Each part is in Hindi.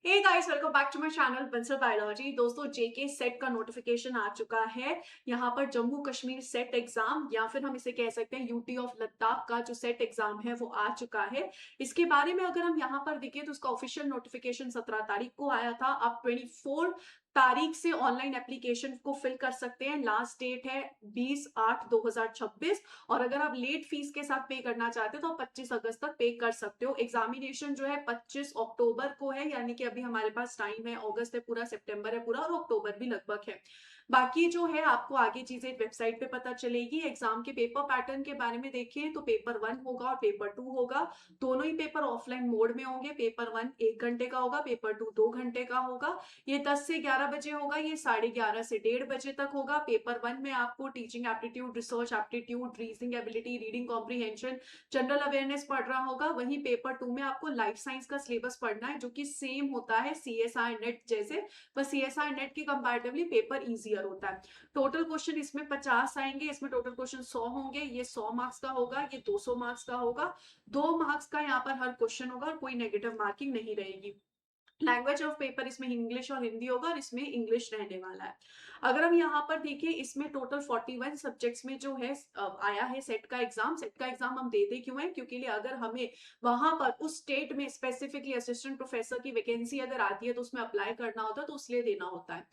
Hey guys, welcome back to my channel Bansal biology. दोस्तों, जेके सेट का नोटिफिकेशन आ चुका है। यहाँ पर जम्मू कश्मीर सेट एग्जाम या फिर हम इसे कह सकते हैं यूटी ऑफ लद्दाख का जो सेट एग्जाम है वो आ चुका है। इसके बारे में अगर हम यहाँ पर देखें तो उसका ऑफिशियल नोटिफिकेशन 17 तारीख को आया था। आप 24 तारीख से ऑनलाइन एप्लीकेशन को फिल कर सकते हैं। लास्ट डेट है 20/8/2026। और अगर आप लेट फीस के साथ पे करना चाहते हो तो आप 25 अगस्त तक पे कर सकते हो। एग्जामिनेशन जो है 25 अक्टूबर को है, यानी कि अभी हमारे पास टाइम है। अगस्त है पूरा, सितंबर है पूरा और अक्टूबर भी लगभग है। बाकी जो है आपको आगे चीजें वेबसाइट पे पता चलेगी। एग्जाम के पेपर पैटर्न के बारे में देखें तो पेपर 1 होगा और पेपर 2 होगा। दोनों ही पेपर ऑफलाइन मोड में होंगे। पेपर 1 1 घंटे का होगा, पेपर 2 2 घंटे का होगा। ये 10 से 11 बजे होगा, ये 11:30 से 1:30 बजे तक होगा। पेपर 1 में आपको teaching aptitude, research aptitude, reasoning ability, reading comprehension, general awareness पढ़ रहा होगा। वहीं पेपर 2 में आपको लाइफ साइंस का सिलेबस पढ़ना है, जो कि सेम होता है सीएसआई नेट जैसे, बस सीएसआई नेट के कंपैरेटिवली पेपर इजियर होता है। टोटल क्वेश्चन इसमें 50 आएंगे। इसमें टोटल क्वेश्चन 100 होंगे। ये 100 मार्क्स का होगा, ये 200 मार्क्स का होगा। 2 मार्क्स का यहाँ पर हर क्वेश्चन होगा और कोई नेगेटिव मार्किंग नहीं रहेगी। लैंग्वेज ऑफ पेपर इसमें इंग्लिश और हिंदी होगा और इसमें इंग्लिश रहने वाला है। अगर हम यहाँ पर देखें, इसमें टोटल 41 सब्जेक्ट्स में जो है आया है सेट का एग्जाम। सेट का एग्जाम हम देते क्यों है? क्योंकि अगर हमें वहां पर उस स्टेट में स्पेसिफिकली असिस्टेंट प्रोफेसर की वैकेंसी अगर आती है तो उसमें अप्लाई करना होता है, तो उसलिए देना होता है।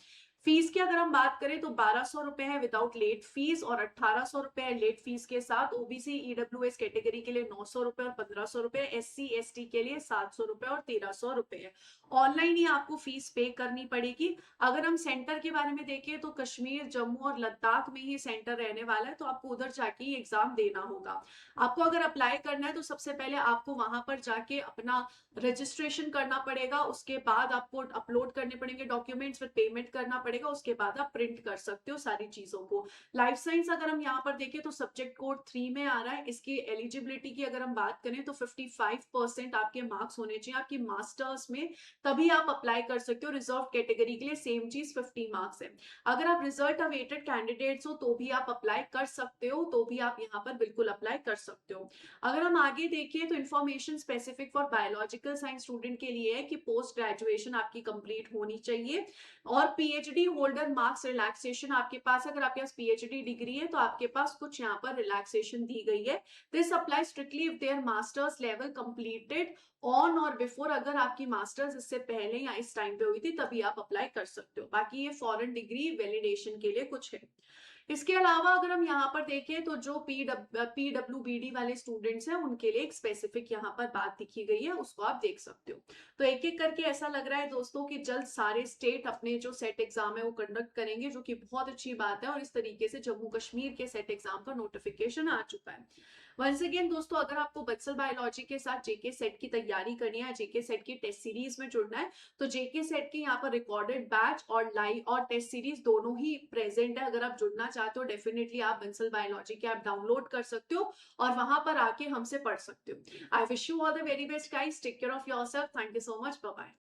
फीस की अगर हम बात करें तो 1200 रुपए है विदाउट लेट फीस और 1800 रुपए है लेट फीस के साथ। ओबीसी ईडब्ल्यूएस कैटेगरी के लिए 900 रुपए और 1500 रुपए, एससी एसटी के लिए 700 रुपए और 1300 रुपए है। ऑनलाइन ही आपको फीस पे करनी पड़ेगी। अगर हम सेंटर के बारे में देखें तो कश्मीर, जम्मू और लद्दाख में ही सेंटर रहने वाला है, तो आपको उधर जाके ही एग्जाम देना होगा। आपको अगर अप्लाई करना है तो सबसे पहले आपको वहां पर जाके अपना रजिस्ट्रेशन करना पड़ेगा। उसके बाद आपको अपलोड करने पड़ेंगे डॉक्यूमेंट्स, फिर पेमेंट करना पड़ेगा। उसके बाद आप प्रिंट कर सकते हो सारी चीजों को। लाइफ साइंस अगर हम यहाँ पर देखें तो सब्जेक्ट कोड 3 में आ रहा है। इसकी एलिजिबिलिटी की अगर हम बात करें तो 55% आपके मार्क्स होने चाहिए आपकी मास्टर्स में, तभी आप अप्लाई कर सकते हो। रिजर्व कैटेगरी के लिए सेम चीज 50 मार्क्स है। अगर आप रिजल्ट अवेटेड कैंडिडेट्स हो तो भी आप अप्लाई कर सकते हो, तो भी आप यहाँ पर बिल्कुल अप्लाई कर सकते हो। अगर हम आगे देखें तो information specific for biological science student के लिए है कि पोस्ट ग्रेजुएशन आपकी कंप्लीट होनी चाहिए और पीएचडी होल्डर मार्क्स रिलैक्सेशन आपके पास, अगर आपके पास पीएचडी डिग्री है तो आपके पास कुछ यहाँ पर रिलैक्सेशन दी गई है। This apply strictly if there masters level completed on और बिफोर। अगर आपकी मास्टर्स इससे पहले या इस टाइम पे हुई थी तभी आप अप्लाई कर सकते हो। बाकी ये फॉरेन डिग्री वैलिडेशन के लिए कुछ है। इसके अलावा अगर हम यहाँ पर देखें तो जो पीडब्ल्यूबीडी वाले स्टूडेंट्स हैं उनके लिए एक स्पेसिफिक यहाँ पर बात दिखी गई है, उसको आप देख सकते हो। तो एक एक करके ऐसा लग रहा है दोस्तों कि जल्द सारे स्टेट अपने जो सेट एग्जाम है वो कंडक्ट करेंगे, जो कि बहुत अच्छी बात है। और इस तरीके से जम्मू कश्मीर के सेट एग्जाम का नोटिफिकेशन आ चुका है। वंस अगेन दोस्तों, अगर आपको बत्सल बायोलॉजी के साथ जेके सेट की तैयारी करनी है, जेके सेट की टेस्ट सीरीज में जुड़ना है, तो जेके सेट के यहाँ पर रिकॉर्डेड बैच और लाइव और टेस्ट सीरीज दोनों ही प्रेजेंट है। अगर आप जुड़ना चाहते हो डेफिनेटली आप बंसल बायोलॉजी के ऐप डाउनलोड कर सकते हो और वहां पर आके हमसे पढ़ सकते हो। I wish you all the very best guys, take care of yourself, thank you so much, bye bye.